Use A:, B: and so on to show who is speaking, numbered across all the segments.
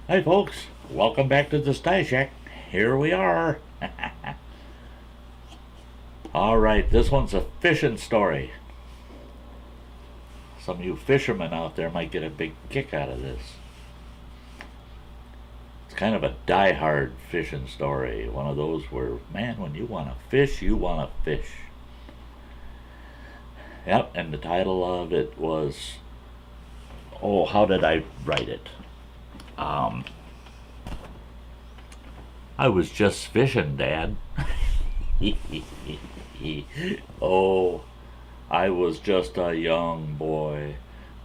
A: Hi, folks. Welcome back to the Sty Shack. Here we are. All right, this one's a fishing story. Some of you fishermen out there might get a big kick out of this. It's kind of a die-hard fishing story. One of those where, man, when you want to fish, you want to fish. Yep, and the title of it was, oh, how did I write it? I was just fishing, Dad. Oh, I was just a young boy,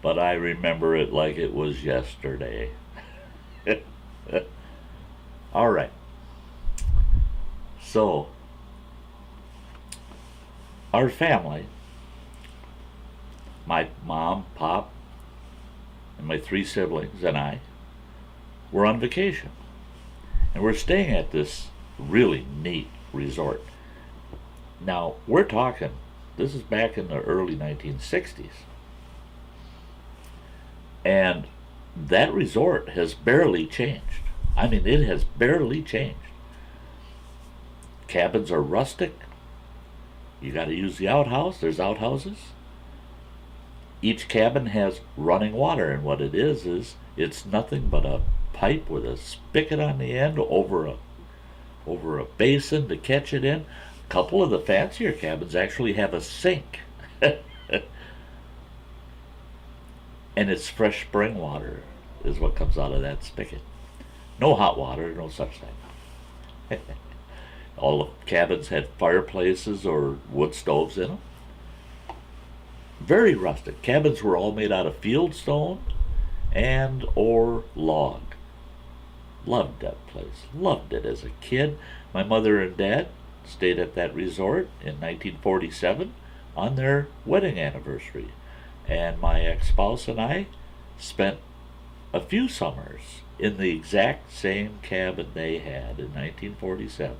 A: but I remember it like it was yesterday. All right. So, our family, my mom, pop, and my three siblings and I, were on vacation. And we're staying at this really neat resort. Now, we're talking, this is back in the early 1960s. And that resort has barely changed. I mean, it has barely changed. Cabins are rustic. You got to use the outhouse. There's outhouses. Each cabin has running water, and what it is it's nothing but a pipe with a spigot on the end over a basin to catch it in. A couple of the fancier cabins actually have a sink. And it's fresh spring water is what comes out of that spigot. No hot water, no such thing. All the cabins had fireplaces or wood stoves in them. Very rustic. Cabins were all made out of field stone and or log. Loved that place. Loved it as a kid. My mother and dad stayed at that resort in 1947 on their wedding anniversary. And my ex-spouse and I spent a few summers in the exact same cabin they had in 1947.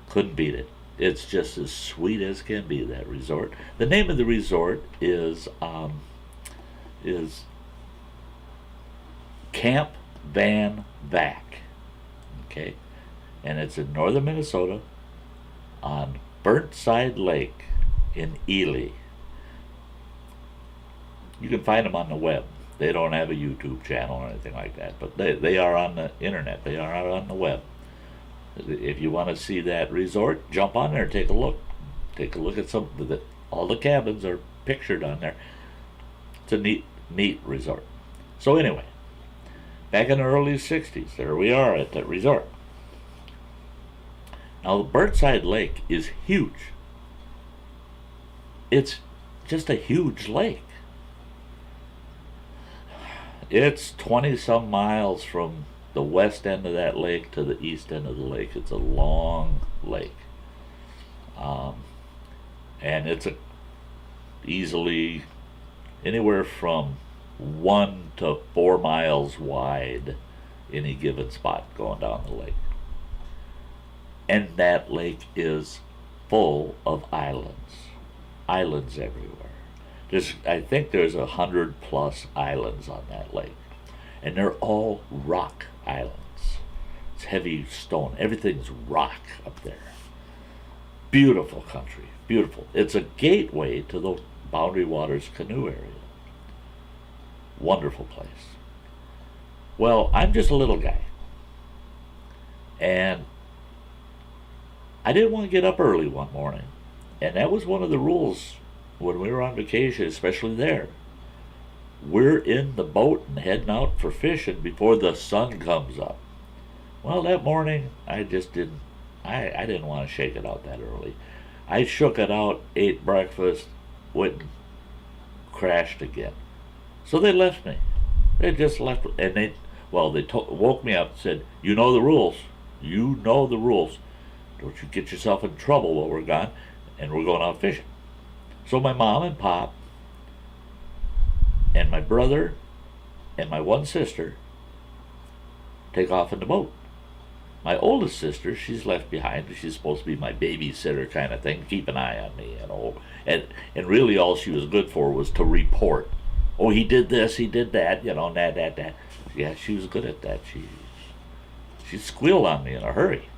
A: Couldn't beat it. It's just as sweet as can be, that resort. The name of the resort is Camp Van Vac. Okay? And it's in northern Minnesota on Burnside Lake in Ely. You can find them on the web. They don't have a YouTube channel or anything like that, but they are on the internet. They are out on the web. If you want to see that resort, jump on there, take a look. Take a look at all the cabins are pictured on there. It's a neat resort. So anyway, back in the early 60s, there we are at that resort. Now the Burnside Lake is huge. It's just a huge lake. It's 20 some miles from the west end of that lake to the east end of the lake. It's a long lake. And it's easily anywhere from 1 to 4 miles wide, any given spot going down the lake. And that lake is full of islands everywhere. I think there's 100+ islands on that lake, and they're all rock islands. It's heavy stone. Everything's rock up there. Beautiful country, beautiful. It's a gateway to the Boundary Waters canoe area. Wonderful place. Well, I'm just a little guy, and I didn't want to get up early one morning, and that was one of the rules when we were on vacation, especially there. We're in the boat and heading out for fishing before the sun comes up. Well, that morning I just didn't want to shake it out that early. I shook it out, ate breakfast, went and crashed again. So they left me. They just left, and they woke me up and said, "You know the rules. You know the rules. Don't you get yourself in trouble while we're gone, and we're going out fishing." So my mom and pop and my brother and my one sister take off in the boat. My oldest sister, she's left behind. She's supposed to be my babysitter kind of thing, keep an eye on me, And really all she was good for was to report. Oh, he did this, he did that, and that. Yeah, she was good at that. She squealed on me in a hurry.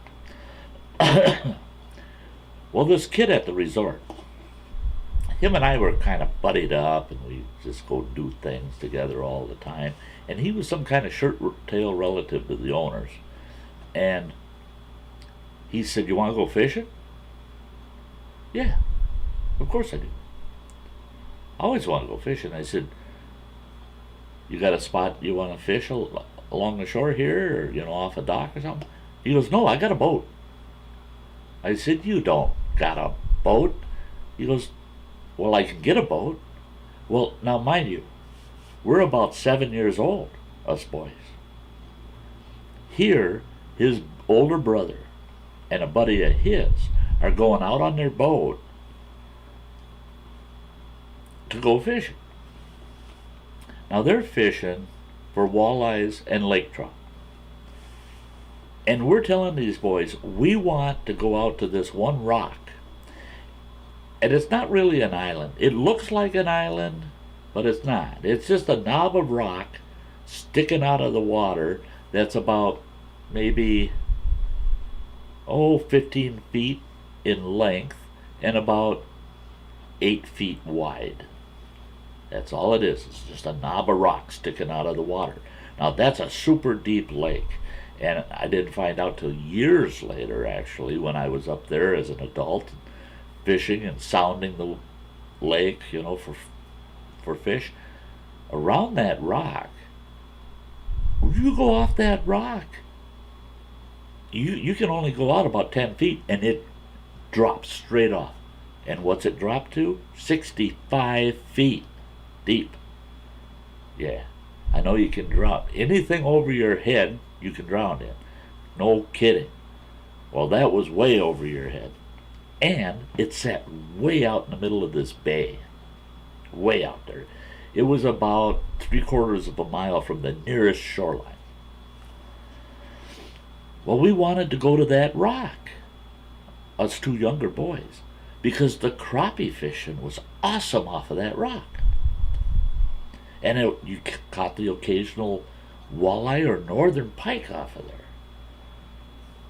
A: Well, this kid at the resort, him and I were kind of buddied up, and we just go do things together all the time. And he was some kind of shirt tail relative to the owners. And he said, "You want to go fishing?" Yeah, of course I do. I always want to go fishing. I said, "You got a spot you want to fish along the shore here, or off a dock or something?" He goes, "No, I got a boat." I said, "You don't got a boat?" He goes, "Well, I can get a boat." Well, now mind you, we're about 7 years old, us boys. Here, his older brother and a buddy of his are going out on their boat to go fishing. Now they're fishing for walleyes and lake trout. And we're telling these boys, we want to go out to this one rock. And it's not really an island. It looks like an island, but it's not. It's just a knob of rock sticking out of the water that's about maybe 15 feet in length and about 8 feet wide. That's all it is. It's just a knob of rock sticking out of the water. Now that's a super deep lake. And I didn't find out till years later, actually, when I was up there as an adult, fishing and sounding the lake, for fish. Around that rock, when you go off that rock, you can only go out about 10 feet, and it drops straight off. And what's it drop to? 65 feet deep. Yeah, I know you can drop anything over your head. You can drown in. No kidding. Well, that was way over your head. And it sat way out in the middle of this bay. Way out there. It was about 3/4 of a mile from the nearest shoreline. Well, we wanted to go to that rock, us two younger boys, because the crappie fishing was awesome off of that rock. And you caught the occasional walleye or northern pike off of there.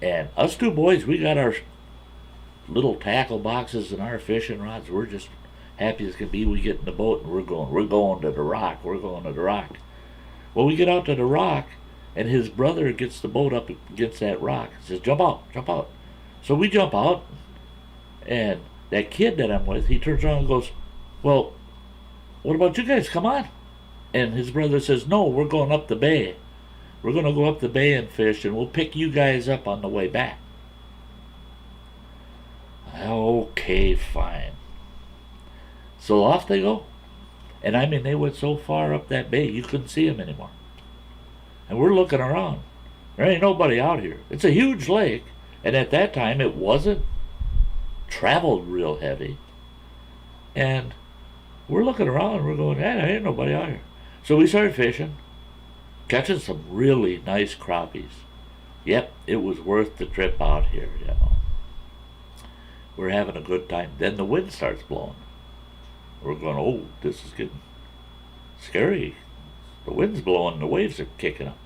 A: And us two boys, we got our little tackle boxes and our fishing rods. We're just happy as can be. We get in the boat and we're going to the rock. We're going to the rock. Well, we get out to the rock, and his brother gets the boat up against that rock and says, "Jump out, jump out." So we jump out, and that kid that I'm with, he turns around and goes, "Well, what about you guys? Come on." And his brother says, "No, we're going up the bay. We're going to go up the bay and fish, and we'll pick you guys up on the way back." Okay, fine. So off they go. And I mean, they went so far up that bay, you couldn't see them anymore. And we're looking around. There ain't nobody out here. It's a huge lake. And at that time, it wasn't traveled real heavy. And we're looking around, and we're going, there ain't nobody out here. So we started fishing, catching some really nice crappies. Yep, it was worth the trip out here, We're having a good time. Then the wind starts blowing. We're going, oh, this is getting scary. The wind's blowing, the waves are kicking up.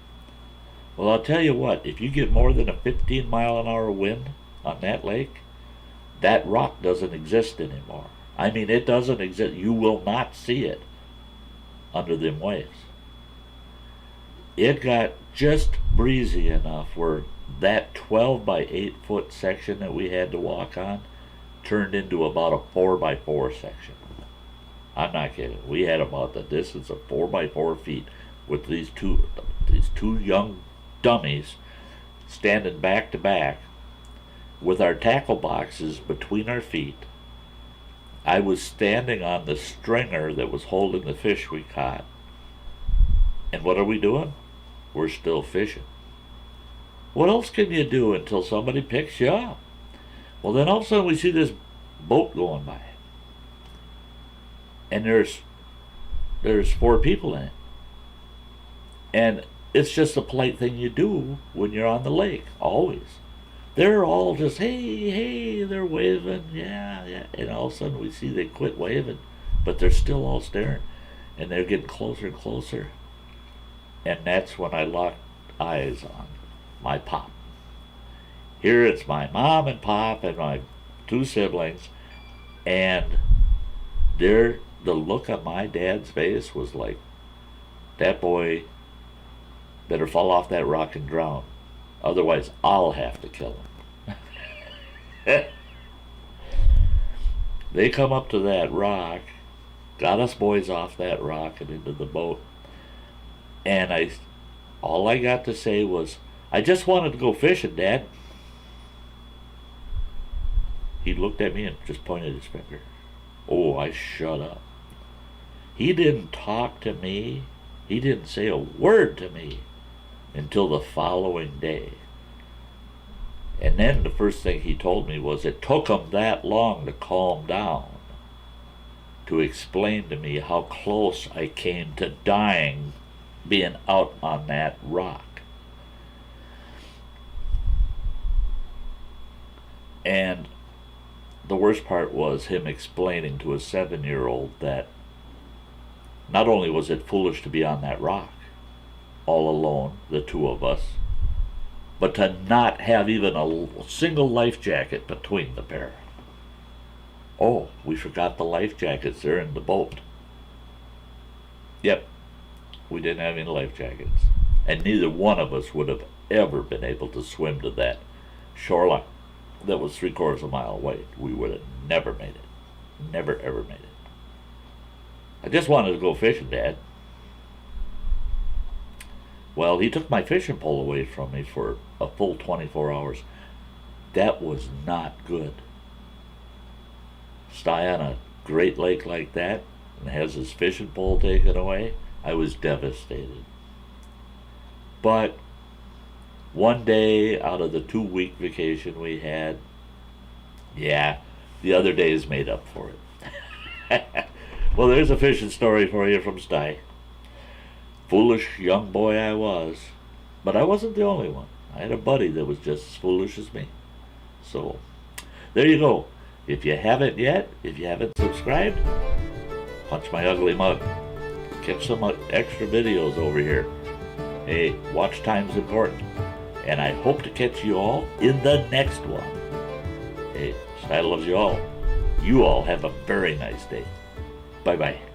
A: Well, I'll tell you what, if you get more than a 15-mile-an-hour wind on that lake, that rock doesn't exist anymore. I mean, it doesn't exist. You will not see it under them waves. It got just breezy enough where that 12 by 8 foot section that we had to walk on turned into about a 4 by 4 section. I'm not kidding. We had about the distance of 4 by 4 feet with these two young dummies standing back to back with our tackle boxes between our feet. I was standing on the stringer that was holding the fish we caught. And what are we doing? We're still fishing. What else can you do until somebody picks you up? Well, then all of a sudden we see this boat going by. And there's 4 people in it. And it's just a polite thing you do when you're on the lake, always. They're all just, hey, they're waving, yeah. And all of a sudden we see they quit waving, but they're still all staring. And they're getting closer and closer. And that's when I locked eyes on my pop. Here it's my mom and pop and my two siblings, and the look on my dad's face was like, that boy better fall off that rock and drown. Otherwise, I'll have to kill him. They come up to that rock, got us boys off that rock and into the boat. And all I got to say was, I just wanted to go fishing, Dad. He looked at me and just pointed his finger. Oh, I shut up. He didn't talk to me. He didn't say a word to me until the following day. And then the first thing he told me was it took him that long to calm down, to explain to me how close I came to dying being out on that rock. And the worst part was him explaining to a 7-year-old that not only was it foolish to be on that rock, all alone, the two of us, but to not have even a single life jacket between the pair. Oh, we forgot the life jackets. They're in the boat. Yep, we didn't have any life jackets. And neither one of us would have ever been able to swim to that shoreline that was 3/4 of a mile away. We would have never made it. Never, ever made it. I just wanted to go fishing, Dad. Well, he took my fishing pole away from me for a full 24 hours. That was not good. Stay on a great lake like that and has his fishing pole taken away. I was devastated. But one day out of the 2-week vacation we had, yeah, the other days made up for it. Well, there's a fishing story for you from Sty. Foolish young boy I was, but I wasn't the only one. I had a buddy that was just as foolish as me. So, there you go. If you haven't yet, if you haven't subscribed, punch my ugly mug. Catch some extra videos over here. Hey, watch time's important. And I hope to catch you all in the next one. Hey, Sty loves you all. You all have a very nice day. Bye-bye.